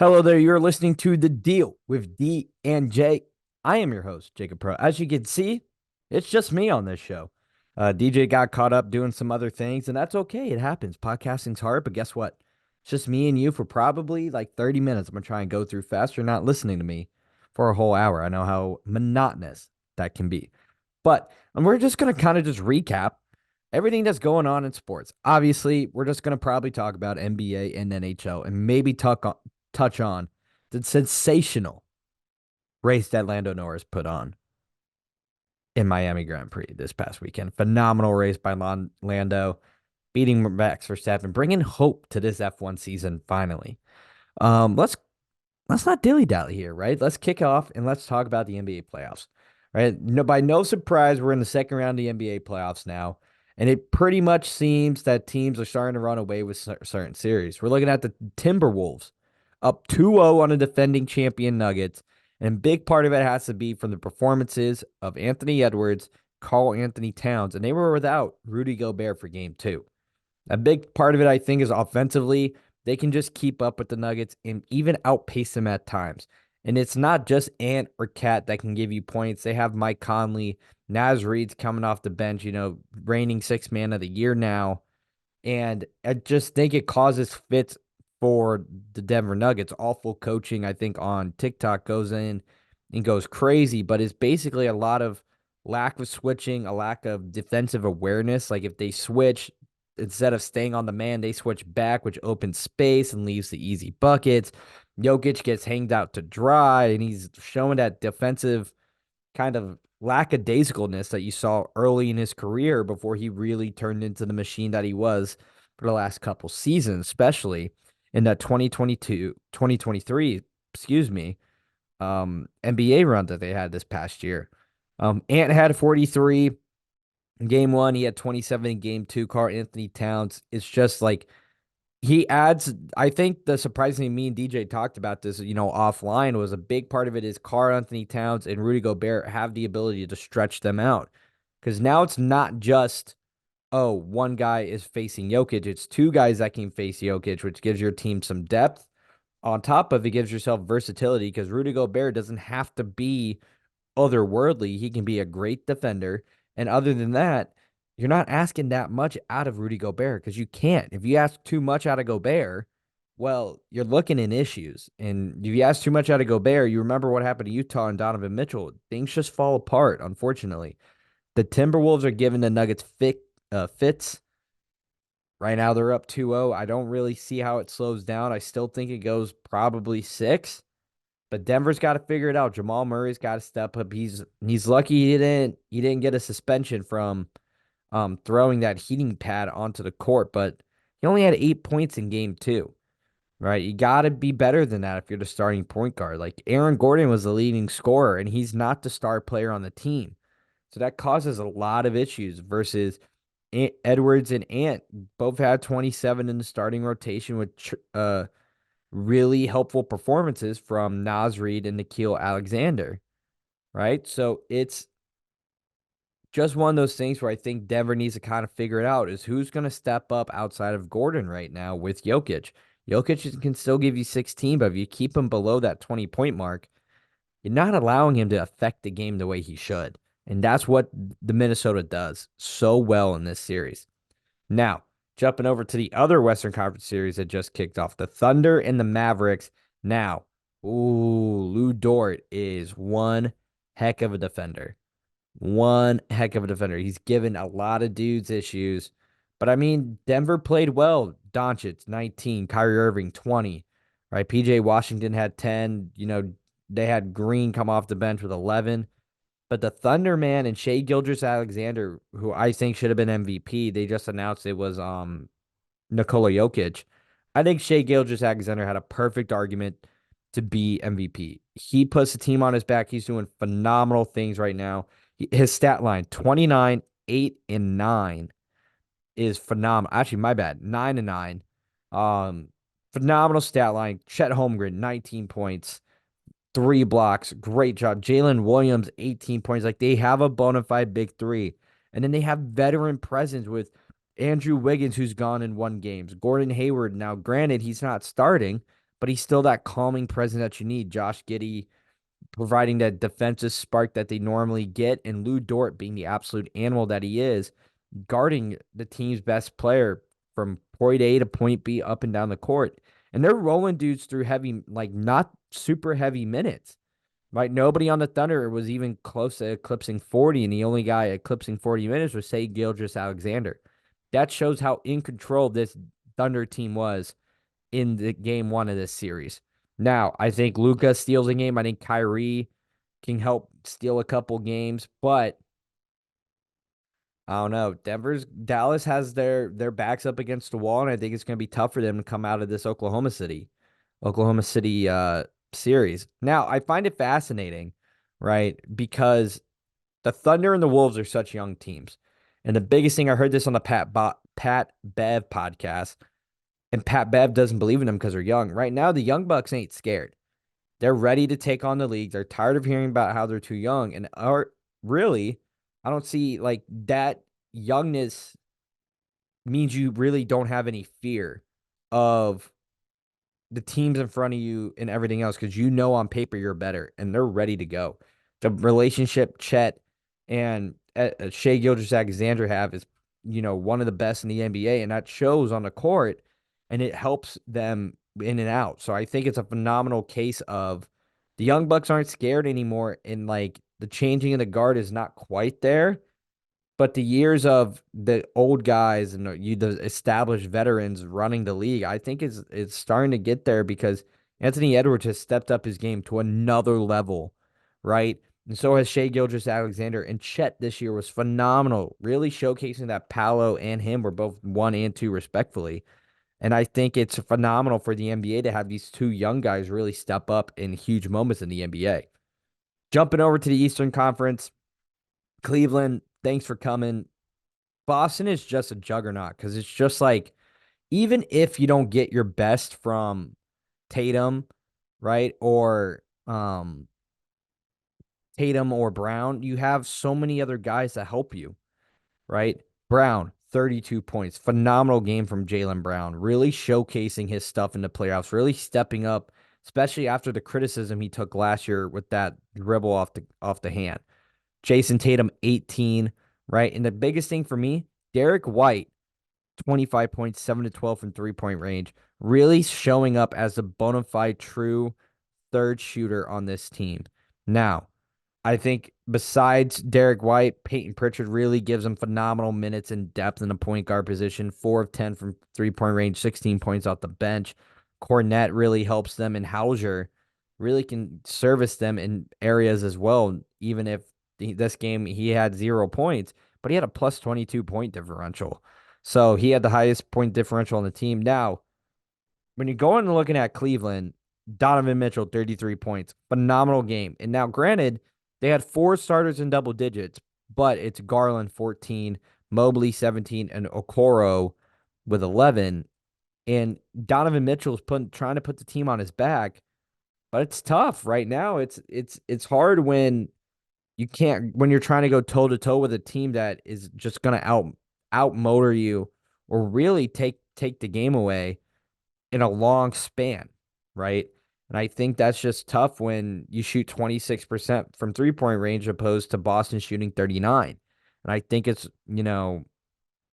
Hello there. You're listening to The Deal with D and J. I am your host, Jacob Pro. As you can see, it's just me on this show. DJ got caught up doing some other things, and that's okay. It happens. Podcasting's hard, but guess what? It's just me and you for probably like 30 minutes. I'm going to try and go through fast. You're not listening to me for a whole hour. I know how monotonous that can be. But we're just going to kind of just recap everything that's going on in sports. Obviously, we're just going to probably talk about NBA and NHL and maybe touch on the sensational race that Lando Norris put on in Miami Grand Prix this past weekend. Phenomenal race by Lando, beating Max Verstappen, bringing hope to this F1 season finally. Let's not dilly dally here, right? Let's kick off and let's talk about the NBA playoffs, right? No, by no surprise, we're in the second round of the NBA playoffs now, and it pretty much seems that teams are starting to run away with certain series. We're looking at the Timberwolves up 2-0 on a defending champion Nuggets, and a big part of it has to be from the performances of Anthony Edwards, Karl Anthony Towns, and they were without Rudy Gobert for game two. A big part of it, I think, is offensively. They can just keep up with the Nuggets and even outpace them at times. And it's not just Ant or Cat that can give you points. They have Mike Conley, Naz Reid's coming off the bench, reigning sixth man of the year now. And I just think it causes fits for the Denver Nuggets. Awful coaching, I think, on TikTok goes in and goes crazy, but it's basically a lot of lack of switching, a lack of defensive awareness. Like if they switch, instead of staying on the man, they switch back, which opens space and leaves the easy buckets. Jokic gets hanged out to dry, and he's showing that defensive kind of lackadaisicalness that you saw early in his career before he really turned into the machine that he was for the last couple seasons, especially in that 2022, 2023, excuse me, NBA run that they had this past year. Ant had 43 in game one. He had 27 in game two. Karl Anthony Towns. It's just like he adds, I think the surprisingly, me and DJ talked about this, offline, was a big part of it is Karl Anthony Towns and Rudy Gobert have the ability to stretch them out. Because now it's not just, oh, one guy is facing Jokic. It's two guys that can face Jokic, which gives your team some depth. On top of it, gives yourself versatility because Rudy Gobert doesn't have to be otherworldly. He can be a great defender. And other than that, you're not asking that much out of Rudy Gobert because you can't. If you ask too much out of Gobert, well, you're looking in issues. And if you ask too much out of Gobert, you remember what happened to Utah and Donovan Mitchell. Things just fall apart, unfortunately. The Timberwolves are giving the Nuggets fits. Right now, they're up 2-0. I don't really see how it slows down. I still think it goes probably six. But Denver's got to figure it out. Jamal Murray's got to step up. He's lucky he didn't get a suspension from throwing that heating pad onto the court, but he only had 8 points in game two. Right? You got to be better than that if you're the starting point guard. Like Aaron Gordon was the leading scorer, and he's not the star player on the team. So that causes a lot of issues versus Edwards and Ant both had 27 in the starting rotation with really helpful performances from Naz Reid and Nikhil Alexander, right? So it's just one of those things where I think Denver needs to kind of figure it out is who's going to step up outside of Gordon right now with Jokic. Jokic can still give you 16, but if you keep him below that 20-point mark, you're not allowing him to affect the game the way he should. And that's what the Minnesota does so well in this series. Now, jumping over to the other Western Conference series that just kicked off, the Thunder and the Mavericks. Now, Lou Dort is one heck of a defender. One heck of a defender. He's given a lot of dudes issues. But I mean, Denver played well. Doncic, 19, Kyrie Irving, 20. Right? PJ Washington had 10. They had Green come off the bench with 11. But the Thunder, man, and Shai Gilgeous-Alexander, who I think should have been MVP, they just announced it was Nikola Jokic. I think Shai Gilgeous-Alexander had a perfect argument to be MVP. He puts the team on his back. He's doing phenomenal things right now. His stat line, 29, 8, and 9 is phenomenal. Actually, my bad, 9 and 9. Phenomenal stat line. Chet Holmgren, 19 points. 3 blocks. Great job. Jalen Williams, 18 points. Like they have a bona fide big three. And then they have veteran presence with Andrew Wiggins, who's gone in 1 game. Gordon Hayward, now granted, he's not starting, but he's still that calming presence that you need. Josh Giddey providing that defensive spark that they normally get, and Lou Dort being the absolute animal that he is, guarding the team's best player from point A to point B up and down the court. And they're rolling dudes through heavy, like not super heavy minutes. Right? Nobody on the Thunder was even close to eclipsing 40, and the only guy eclipsing 40 minutes was, say, Gilgeous-Alexander. That shows how in control this Thunder team was in the game one of this series. Now, I think Luka steals a game. I think Kyrie can help steal a couple games, but I don't know. Dallas has their backs up against the wall, and I think it's going to be tough for them to come out of this Oklahoma City series. Now, I find it fascinating, right? Because the Thunder and the Wolves are such young teams. And the biggest thing, I heard this on the Pat Bev podcast, and Pat Bev doesn't believe in them because they're young. Right now, the Young Bucks ain't scared. They're ready to take on the league. They're tired of hearing about how they're too young. And are really, I don't see like that youngness means you really don't have any fear of the teams in front of you and everything else because you know on paper you're better and they're ready to go. The relationship Chet and Shai Gilgeous-Alexander have is, one of the best in the NBA, and that shows on the court, and it helps them in and out. So I think it's a phenomenal case of the Young Bucks aren't scared anymore, and like the changing of the guard is not quite there. But the years of the old guys and the established veterans running the league, I think it's starting to get there because Anthony Edwards has stepped up his game to another level, right? And so has Shai Gilgeous-Alexander, and Chet this year was phenomenal, really showcasing that Paolo and him were both 1 and 2 respectfully. And I think it's phenomenal for the NBA to have these two young guys really step up in huge moments in the NBA. Jumping over to the Eastern Conference, Cleveland, thanks for coming. Boston is just a juggernaut because it's just like, even if you don't get your best from Tatum, right? Or Tatum or Brown, you have so many other guys that help you, right? Brown, 32 points. Phenomenal game from Jaylen Brown, really showcasing his stuff in the playoffs, really stepping up, especially after the criticism he took last year with that dribble off the hand. Jason Tatum, 18, right? And the biggest thing for me, Derek White, 25 points, 7 to 12 from 3-point range, really showing up as a bona fide true third shooter on this team. Now, I think besides Derek White, Peyton Pritchard really gives him phenomenal minutes and depth in the point guard position. 4 of 10 from 3-point range, 16 points off the bench. Cornette really helps them, and Hauser really can service them in areas as well, even if this game he had 0 points, but he had a plus 22 point differential. So he had the highest point differential on the team. Now, when you're going and looking at Cleveland, Donovan Mitchell, 33 points. Phenomenal game. And now, granted, they had 4 starters in double digits, but it's Garland, 14, Mobley, 17, and Okoro with 11. And Donovan Mitchell's trying to put the team on his back, but it's tough right now. It's hard when you're trying to go toe to toe with a team that is just going to outmotor you or really take the game away in a long span, right? And I think that's just tough when you shoot 26% from 3-point range opposed to Boston shooting 39. And I think it's,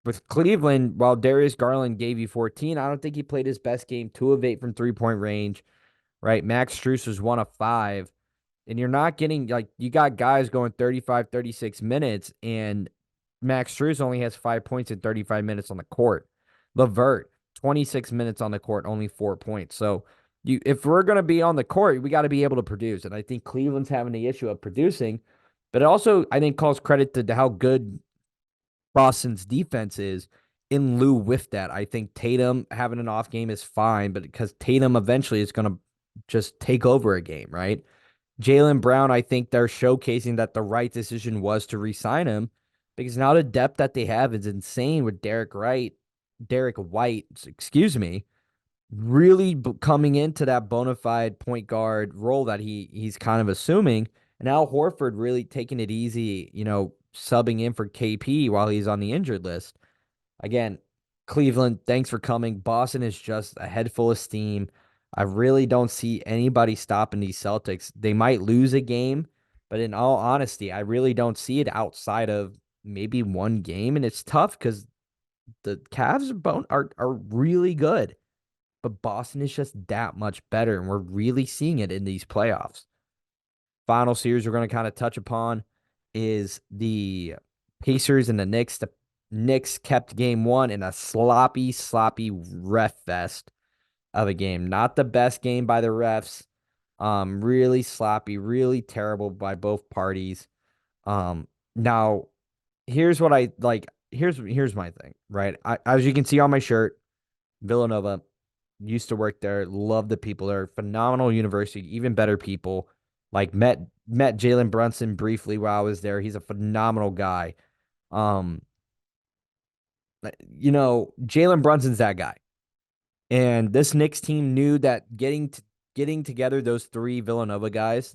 with Cleveland, while Darius Garland gave you 14, I don't think he played his best game. 2 of 8 from 3-point range, right? Max Strus was 1 of 5. And you're not getting, like, you got guys going 35, 36 minutes, and Max Strus only has 5 points in 35 minutes on the court. LeVert, 26 minutes on the court, only 4 points. So if we're going to be on the court, we got to be able to produce. And I think Cleveland's having the issue of producing, but it also, I think, calls credit to how good Boston's defense is in lieu with that. I think Tatum having an off game is fine, but because Tatum eventually is going to just take over a game, right? Jaylen Brown, I think they're showcasing that the right decision was to re-sign him because now the depth that they have is insane with Derek White, excuse me, really coming into that bona fide point guard role that he's kind of assuming. And Al Horford really taking it easy, subbing in for KP while he's on the injured list. Again, Cleveland, thanks for coming. Boston is just a head full of steam. I really don't see anybody stopping these Celtics. They might lose a game, but in all honesty, I really don't see it outside of maybe one game. And it's tough because the Cavs are really good, but Boston is just that much better, and we're really seeing it in these playoffs. Final series we're going to kind of touch upon is the Pacers and the Knicks. The Knicks kept game one in a sloppy ref fest of a game. Not the best game by the refs. Really sloppy, really terrible by both parties. Now here's what I like. Here's my thing, right? As you can see on my shirt, Villanova, used to work there, love the people there, phenomenal university, even better people. Like met Jalen Brunson briefly while I was there. He's a phenomenal guy. Um, Jalen Brunson's that guy. And this Knicks team knew that getting together those three Villanova guys,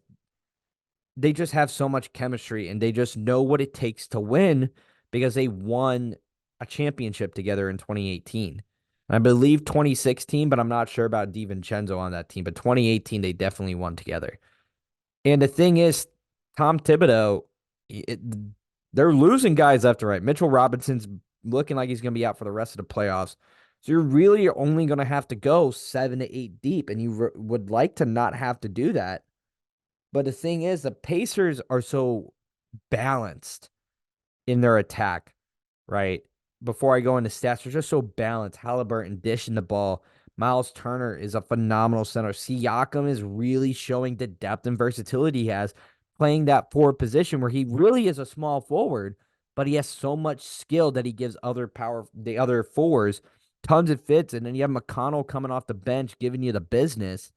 they just have so much chemistry and they just know what it takes to win because they won a championship together in 2018. I believe 2016, but I'm not sure about DiVincenzo on that team. But 2018, they definitely won together. And the thing is, Tom Thibodeau, it, they're losing guys left and right. Mitchell Robinson's looking like he's going to be out for the rest of the playoffs. So you're really only going to have to go 7 to 8 deep, and you would like to not have to do that. But the thing is, the Pacers are so balanced in their attack, right? Before I go into stats, they're just so balanced. Halliburton dishing the ball. Miles Turner is a phenomenal center. Siakam is really showing the depth and versatility he has, playing that forward position where he really is a small forward, but he has so much skill that he gives the other forwards tons of fits. And then you have McConnell coming off the bench giving you the business.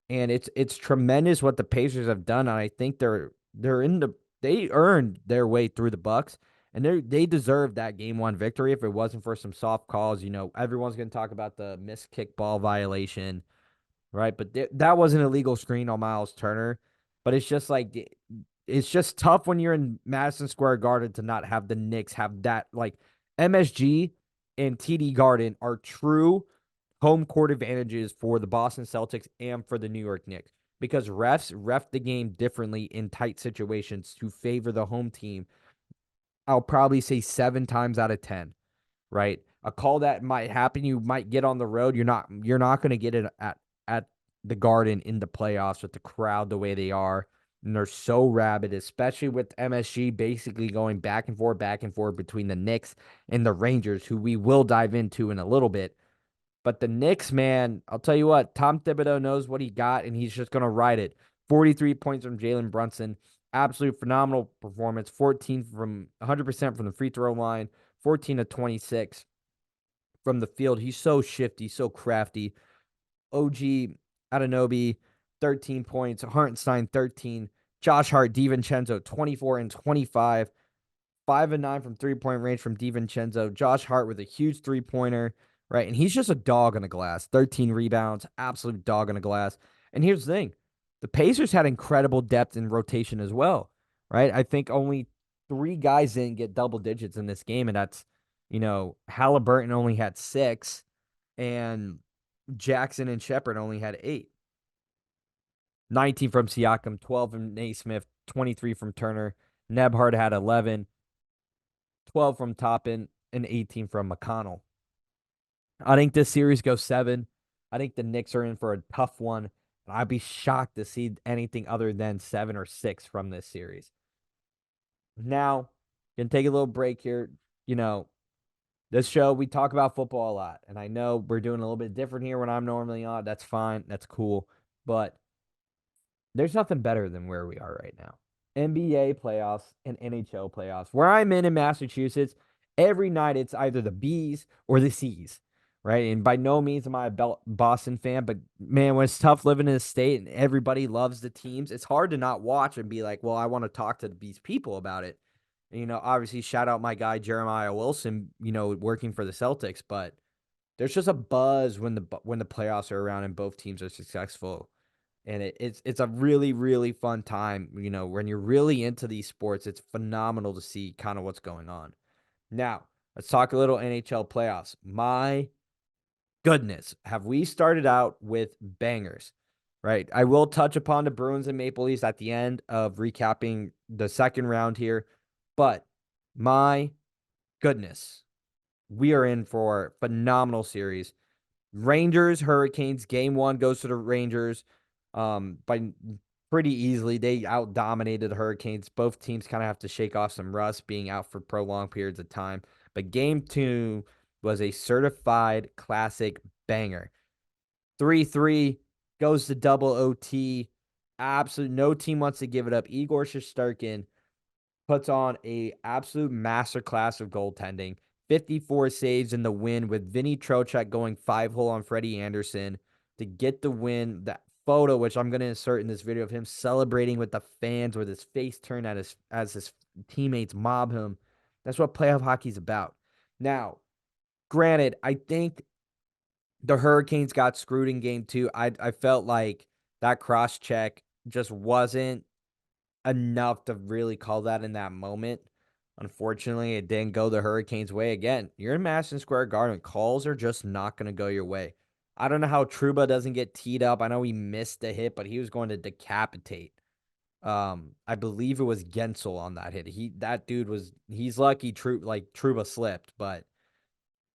And it's tremendous what the Pacers have done. And I think they earned their way through the Bucks. And they deserve that game one victory. If it wasn't for some soft calls, everyone's going to talk about the missed kickball violation, right? But that was an illegal screen on Miles Turner. But it's just like it's just tough when you're in Madison Square Garden to not have the Knicks have that. Like MSG and TD Garden are true home court advantages for the Boston Celtics and for the New York Knicks because refs ref the game differently in tight situations to favor the home team. I'll probably say 7 times out of 10, right? A call that might happen, you might get on the road. You're not going to get it at the Garden in the playoffs with the crowd the way they are. And they're so rabid, especially with MSG basically going back and forth between the Knicks and the Rangers, who we will dive into in a little bit. But the Knicks, man, I'll tell you what, Tom Thibodeau knows what he got, and he's just going to ride it. 43 points from Jalen Brunson. Absolute phenomenal performance. 100% from the free throw line, 14 to 26 from the field. He's so shifty, so crafty. OG Anunoby, 13 points. Hartenstein, 13. Josh Hart, DiVincenzo, 24 and 25. 5 and 9 from 3-point range from DiVincenzo. Josh Hart with a huge 3-pointer, right? And he's just a dog on the glass. 13 rebounds, absolute dog on the glass. And here's the thing. The Pacers had incredible depth in rotation as well, right? I think only 3 guys didn't get double digits in this game, and that's, Halliburton only had 6, and Jackson and Shepard only had 8. 19 from Siakam, 12 from Naismith, 23 from Turner. Nebhard had 11. 12 from Toppin, and 18 from McConnell. I think this series goes 7. I think the Knicks are in for a tough one. And I'd be shocked to see anything other than 7 or 6 from this series. Now, gonna take a little break here. This show, we talk about football a lot. And I know we're doing a little bit different here when I'm normally on. That's fine. That's cool. But there's nothing better than where we are right now. NBA playoffs and NHL playoffs. Where I'm in Massachusetts, every night it's either the B's or the C's, right? And by no means am I a Boston fan, but man, when it's tough living in a state and everybody loves the teams, it's hard to not watch and be like, well, I want to talk to these people about it. And, obviously, shout out my guy Jeremiah Wilson, working for the Celtics, but there's just a buzz when the playoffs are around and both teams are successful. And it's a really, really fun time. When you're really into these sports, it's phenomenal to see kind of what's going on. Now, let's talk a little NHL playoffs. My goodness, have we started out with bangers, right? I will touch upon the Bruins and Maple Leafs at the end of recapping the second round here, but my goodness, we are in for a phenomenal series. Rangers, Hurricanes, game one goes to the Rangers by pretty easily. They out dominated the Hurricanes. Both teams kind of have to shake off some rust being out for prolonged periods of time. But game two was a certified classic banger. 3-3 goes to double OT. Absolute no team wants to give it up. Igor Shesterkin puts on a absolute masterclass of goaltending. 54 saves in the win with Vinny Trocheck going 5-hole on Freddie Anderson to get the win. That photo, which I'm going to insert in this video of him celebrating with the fans with his face turned at as his teammates mob him. That's what playoff hockey's about. Now, granted, I think the Hurricanes got screwed in game two. I felt like that cross check just wasn't enough to really call that in that moment. Unfortunately, it didn't go the Hurricanes' way. Again, you're in Madison Square Garden. Calls are just not going to go your way. I don't know how Trouba doesn't get teed up. I know he missed the hit, but he was going to decapitate. I believe it was Gensel on that hit. That dude he's lucky Trouba slipped, but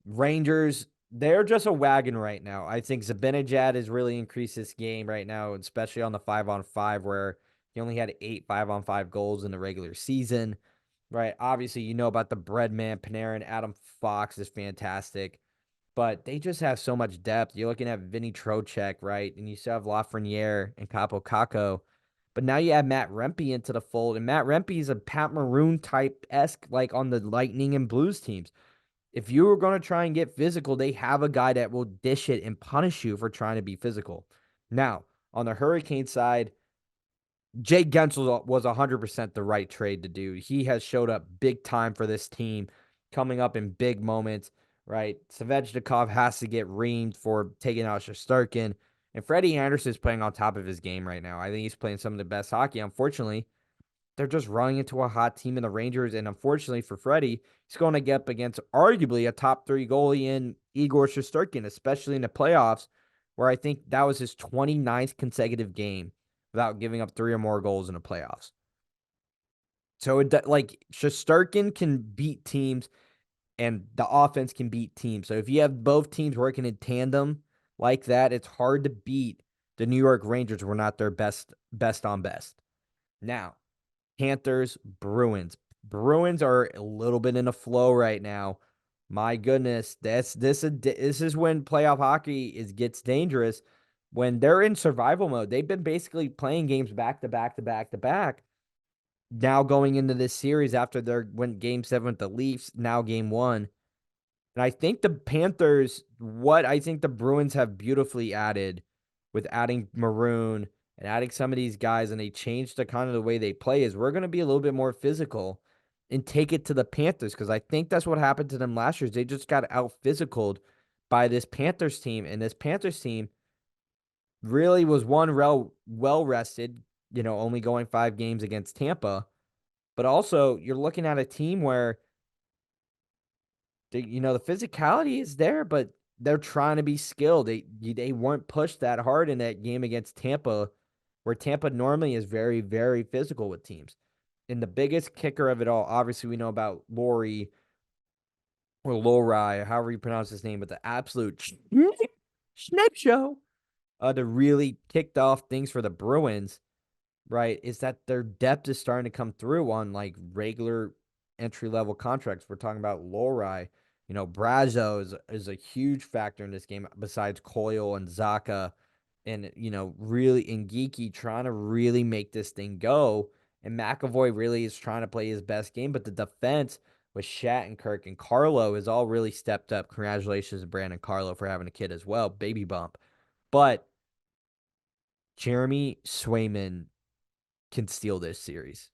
Rangers, they're just a wagon right now. I think Zibanejad has really increased this game right now, especially on the 5-on-5, where he only had 8 5-on-5 goals in the regular season. Right. Obviously, you know about the Breadman, Panarin, Adam Fox is fantastic, but they just have so much depth. You're looking at Vinny Trocheck, right? And you still have Lafreniere and Capo Caco. But now you add Matt Rempe into the fold, and Matt Rempe is a Pat Maroon type-esque, like on the Lightning and Blues teams. If you were going to try and get physical, they have a guy that will dish it and punish you for trying to be physical. Now, on the Hurricane side, Jake Gensel was 100% the right trade to do. He has showed up big time for this team, coming up in big moments, right? Svechnikov has to get reamed for taking out Shesterkin. And Freddie Anderson is playing on top of his game right now. I think he's playing some of the best hockey. Unfortunately, they're just running into a hot team in the Rangers. And unfortunately for Freddie, he's going to get up against arguably a top 3 goalie in Igor Shesterkin, especially in the playoffs, where I think that was his 29th consecutive game without giving up 3 or more goals in the playoffs. So, Shesterkin can beat teams and the offense can beat teams. So, if you have both teams working in tandem like that, it's hard to beat the New York Rangers. We're not their best on best. Now, Panthers, Bruins. Bruins are a little bit in a flow right now. My goodness, this is when playoff hockey gets dangerous. When they're in survival mode, they've been basically playing games back to back to back to back. Now going into this series after they went game 7 with the Leafs, now game 1. And I think the Panthers, what I think the Bruins have beautifully added with adding Maroon and adding some of these guys, and they changed the kind of the way they play, is we're going to be a little bit more physical and take it to the Panthers, because I think that's what happened to them last year. They just got out physicaled by this Panthers team, and this Panthers team really was well rested, only going 5 games against Tampa. But also, you're looking at a team where the physicality is there, but they're trying to be skilled. They weren't pushed that hard in that game against Tampa, where Tampa normally is very, very physical with teams. And the biggest kicker of it all, obviously, we know about Lori or Lori, however you pronounce his name, but the absolute snip show to really kicked off things for the Bruins, right, is that their depth is starting to come through on like regular entry-level contracts. We're talking about Lori. Brazo is a huge factor in this game besides Coyle and Zaka and, really in Geeky trying to really make this thing go. And McAvoy really is trying to play his best game, but the defense with Shattenkirk and Carlo has all really stepped up. Congratulations to Brandon Carlo for having a kid as well. Baby bump. But Jeremy Swayman can steal this series.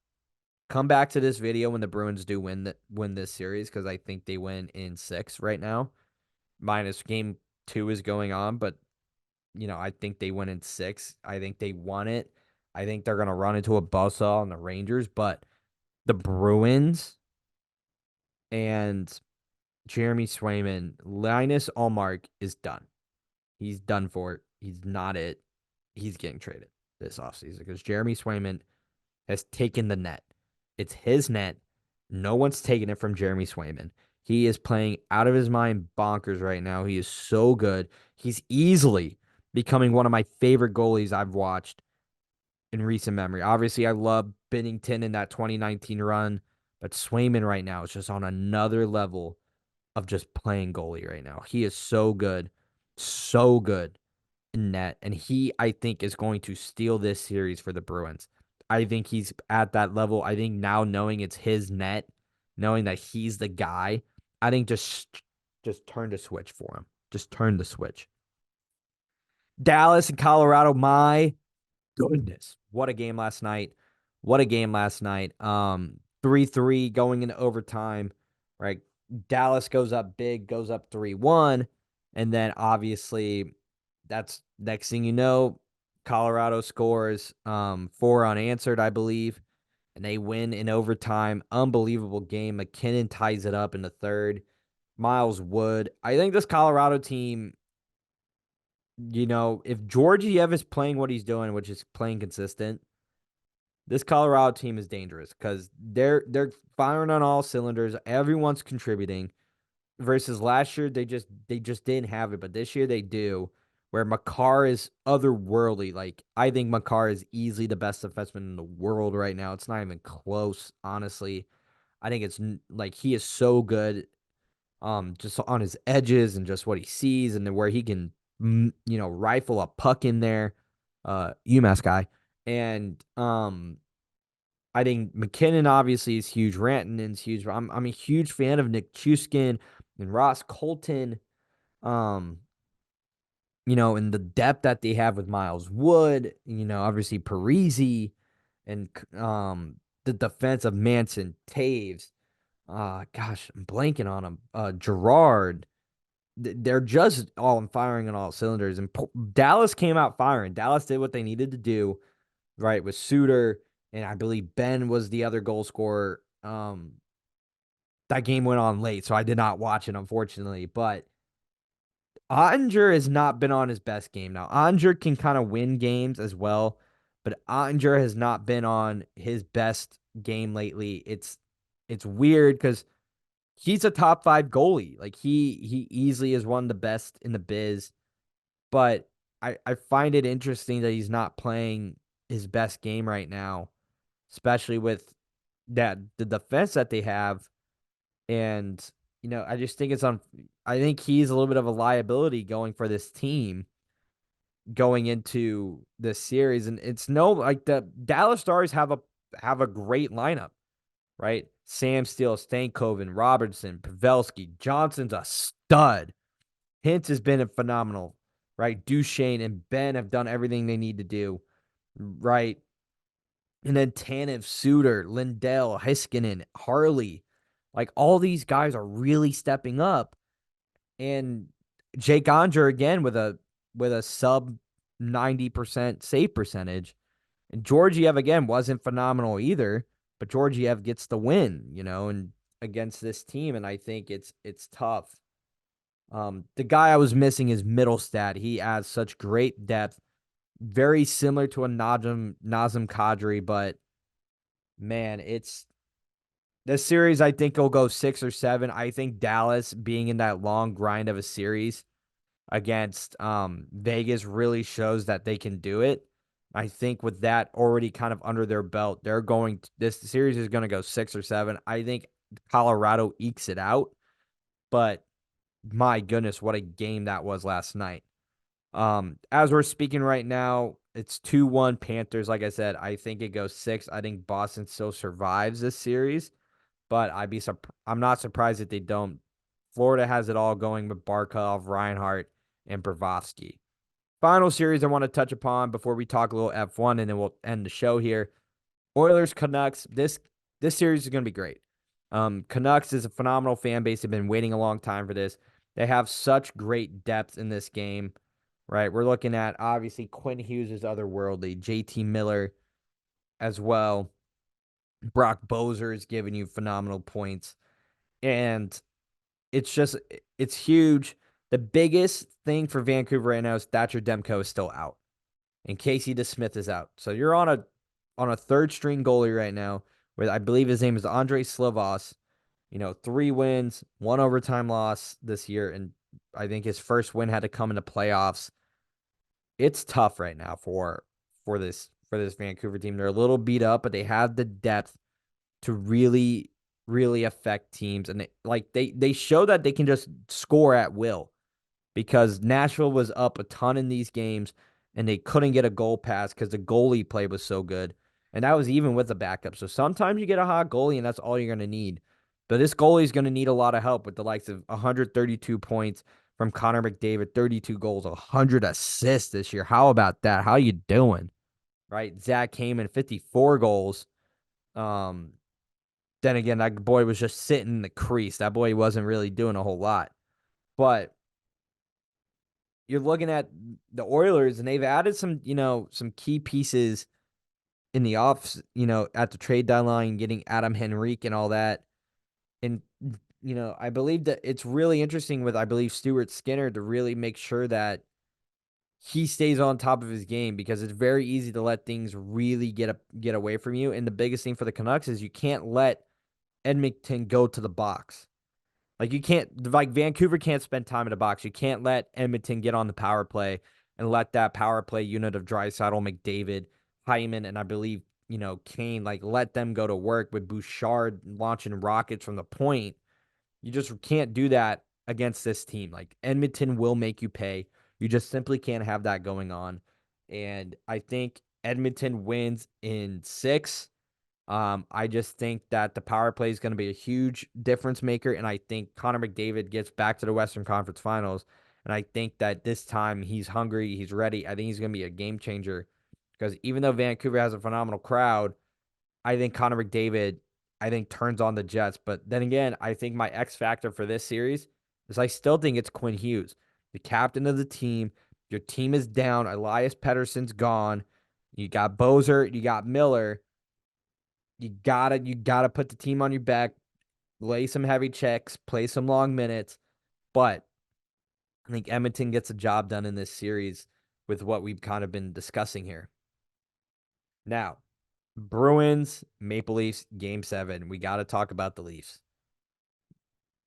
Come back to this video when the Bruins do win this series, because I think they win in 6 right now. Minus game 2 is going on, but I think they win in 6. I think they won it. I think they're going to run into a buzzsaw on the Rangers, but the Bruins and Jeremy Swayman, Linus Ullmark is done. He's done for it. He's not it. He's getting traded this offseason because Jeremy Swayman has taken the net. It's his net. No one's taking it from Jeremy Swayman. He is playing out of his mind bonkers right now. He is so good. He's easily becoming one of my favorite goalies I've watched in recent memory. Obviously, I love Binnington in that 2019 run, but Swayman right now is just on another level of just playing goalie right now. He is so good in net, and he, I think, is going to steal this series for the Bruins. I think he's at that level. I think now knowing it's his net, knowing that he's the guy, I think just turn the switch for him. Just turn the switch. Dallas and Colorado, my goodness. What a game last night. What a game last night. 3-3 going into overtime, right? Dallas goes up big, goes up 3-1. And then obviously that's next thing you know, Colorado scores 4 unanswered, I believe. And they win in overtime. Unbelievable game. McKinnon ties it up in the third. Miles Wood. I think this Colorado team, if Georgiev is playing what he's doing, which is playing consistent, this Colorado team is dangerous because they're firing on all cylinders. Everyone's contributing. Versus last year, they just didn't have it, but this year they do. Where Makar is otherworldly. Like I think Makar is easily the best defenseman in the world right now. It's not even close, honestly. I think it's like he is so good, just on his edges and just what he sees and then where he can, rifle a puck in there. UMass guy, and I think McKinnon obviously is huge. Rantanen's huge. I'm a huge fan of Nick Chuskin and Ross Colton. Um, and the depth that they have with Miles Wood, obviously Parisi and the defense of Manson, Taves. Gosh, I'm blanking on him. Gerard. They're just all firing on all cylinders. And Dallas came out firing. Dallas did what they needed to do, right, with Suter, and I believe Ben was the other goal scorer. That game went on late, so I did not watch it, unfortunately. But Ottinger has not been on his best game. Now, Ottinger can kind of win games as well, but Ottinger has not been on his best game lately. It's weird because he's a top 5 goalie. Like he easily is one of the best in the biz, but I find it interesting that he's not playing his best game right now, especially with the defense that they have. And, I just think I think he's a little bit of a liability going for this team going into this series. And it's like the Dallas Stars have a great lineup, right? Sam Steele, Stankoven, Robertson, Pavelski, Johnson's a stud. Hintz has been phenomenal, right? Duchesne and Ben have done everything they need to do, right? And then Tanev, Suter, Lindell, Heiskanen, Harley, like all these guys are really stepping up. And Jake Onger again with a sub 90% save percentage. And Georgiev again wasn't phenomenal either, but Georgiev gets the win, and against this team. And I think it's tough. The guy I was missing is Middlestat. He adds such great depth, very similar to a Nazem Kadri, but man, this series I think will go 6 or 7. I think Dallas being in that long grind of a series against Vegas really shows that they can do it. I think with that already kind of under their belt, this series is going to go 6 or 7. I think Colorado ekes it out, but my goodness, what a game that was last night. As we're speaking right now, it's 2-1 Panthers. Like I said, I think it goes 6. I think Boston still survives this series, but I'm not surprised that they don't. Florida has it all going with Barkov, Reinhart, and Bravovsky. Final series I want to touch upon before we talk a little F1, and then we'll end the show here. Oilers Canucks. This series is going to be great. Canucks is a phenomenal fan base. They've been waiting a long time for this. They have such great depth in this game, right? We're looking at obviously Quinn Hughes is otherworldly. JT Miller as well. Brock Bozer is giving you phenomenal points. And it's huge. The biggest thing for Vancouver right now is Thatcher Demko is still out, and Casey DeSmith is out. So you're on a third string goalie right now, where I believe his name is Andre Slavos. 3 wins, 1 overtime loss this year, and I think his first win had to come in the playoffs. It's tough right now for this Vancouver team. They're a little beat up, but they have the depth to really, really affect teams, and they show that they can just score at will because Nashville was up a ton in these games and they couldn't get a goal pass because the goalie play was so good. And that was even with the backup. So sometimes you get a hot goalie and that's all you're going to need. But this goalie is going to need a lot of help with the likes of 132 points from Connor McDavid, 32 goals, 100 assists this year. How about that? How you doing? Right? Zach Kamen, 54 goals. Um, then again, that boy was just sitting in the crease. That boy wasn't really doing a whole lot. But you're looking at the Oilers and they've added some key pieces in the offs, at the trade deadline, getting Adam Henrique and all that. And, I believe that it's really interesting with, I believe, Stuart Skinner to really make sure that he stays on top of his game because it's very easy to let things really get away from you. And the biggest thing for the Canucks is you can't let Edmonton go to the box. Like you can't, like Vancouver can't spend time in the box. You can't let Edmonton get on the power play and let that power play unit of Draisaitl, McDavid, Hyman, and I believe, Kane, like let them go to work with Bouchard launching rockets from the point. You just can't do that against this team. Like Edmonton will make you pay. You just simply can't have that going on. And I think Edmonton wins in 6. I just think that the power play is going to be a huge difference maker, and I think Connor McDavid gets back to the Western Conference Finals, and I think that this time he's hungry, he's ready. I think he's going to be a game changer because even though Vancouver has a phenomenal crowd, I think Connor McDavid, I think turns on the Jets. But then again, I think my X factor for this series is I still think it's Quinn Hughes, the captain of the team. Your team is down. Elias Pettersson's gone. You got Bozer, you got Miller. You gotta put the team on your back, lay some heavy checks, play some long minutes. But I think Edmonton gets a job done in this series with what we've kind of been discussing here. Now, Bruins, Maple Leafs, Game 7. We got to talk about the Leafs.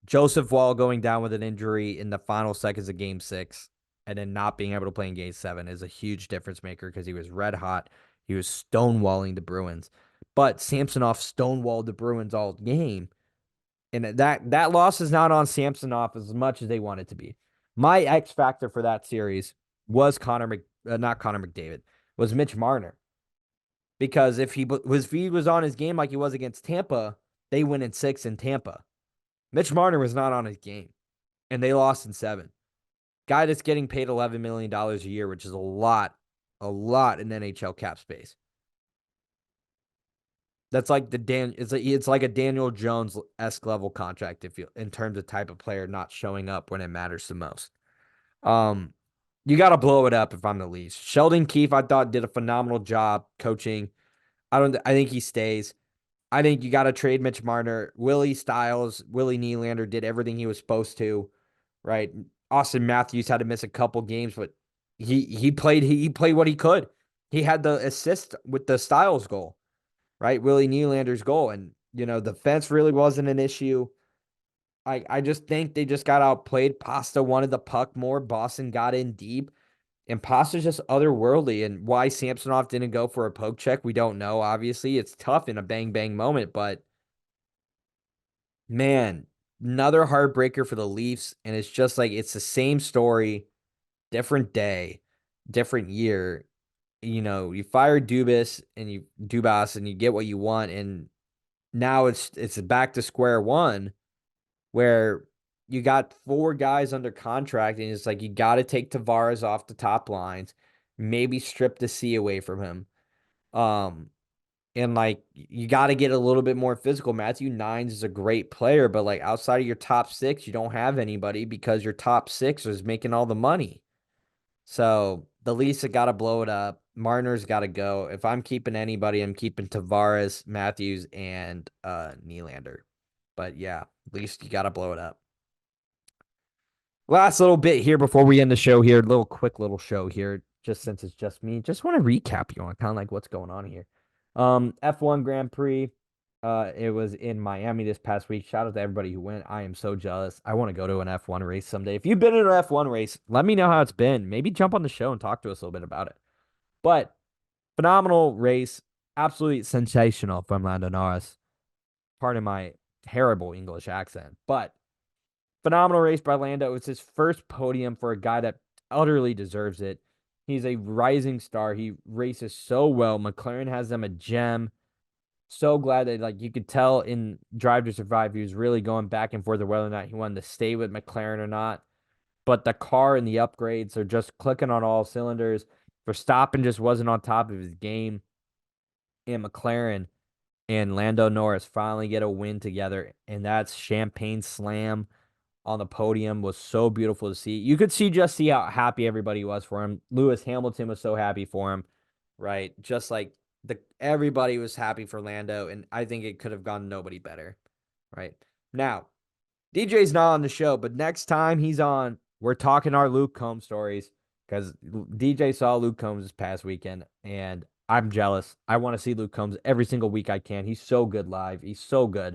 Joseph Wall going down with an injury in the final seconds of Game 6 and then not being able to play in Game 7 is a huge difference maker because he was red hot. He was stonewalling the Bruins. But Samsonov stonewalled the Bruins all game. And that loss is not on Samsonov as much as they want it to be. My X factor for that series was not Connor McDavid, was Mitch Marner. Because if he was on his game like he was against Tampa, they win in 6 in Tampa. Mitch Marner was not on his game, and they lost in 7. Guy that's getting paid $11 million a year, which is a lot in NHL cap space. That's like it's like a Daniel Jones-esque level contract if you in terms of type of player not showing up when it matters the most. You got to blow it up if I'm the Leafs. Sheldon Keefe, I thought, did a phenomenal job coaching. I think he stays. I think you got to trade Mitch Marner. Willie Nylander did everything he was supposed to, right? Austin Matthews had to miss a couple games, but he played what he could. He had the assist with the Styles goal, right? Willie Nylander's goal, and the fence really wasn't an issue. I just think they just got outplayed. Pasta wanted the puck more. Boston got in deep. And Pasta's just otherworldly. And why Samsonov didn't go for a poke check, we don't know. Obviously, it's tough in a bang-bang moment. But, man, another heartbreaker for the Leafs. And it's just like it's the same story, different day, different year. You fire Dubas and you get what you want. And now it's back to square one where you got 4 guys under contract, and it's like you got to take Tavares off the top lines, maybe strip the C away from him. And like you got to get a little bit more physical. Matthew Nines is a great player, but like outside of your top 6, you don't have anybody because your top 6 is making all the money. So the Leafs have got to blow it up. Marner's got to go. If I'm keeping anybody, I'm keeping Tavares, Matthews, and Nylander. But yeah, at least you got to blow it up. Last little bit here before we end the show here, little quick little show here, just since it's just me. Just want to recap you on kind of like what's going on here. F1 Grand Prix. It was in Miami this past week. Shout out to everybody who went. I am so jealous. I want to go to an F1 race someday. If you've been in an F1 race, let me know how it's been. Maybe jump on the show and talk to us a little bit about it. But phenomenal race. Absolutely sensational from Lando Norris. Pardon my terrible English accent, but phenomenal race by Lando. It's his first podium for a guy that utterly deserves it. He's a rising star. He races so well. McLaren has them a gem. So glad that like you could tell in Drive to Survive, he was really going back and forth of whether or not he wanted to stay with McLaren or not. But the car and the upgrades are just clicking on all cylinders. Verstappen just wasn't on top of his game. And McLaren and Lando Norris finally get a win together. And that's Champagne Slam on the podium was so beautiful to see. You could see how happy everybody was for him. Lewis Hamilton was so happy for him, right? Just like everybody was happy for Lando, and I think it could have gone nobody better, right? Now, DJ's not on the show, but next time he's on, we're talking our Luke Combs stories because DJ saw Luke Combs this past weekend, and I'm jealous. I want to see Luke Combs every single week I can. He's so good live. He's so good.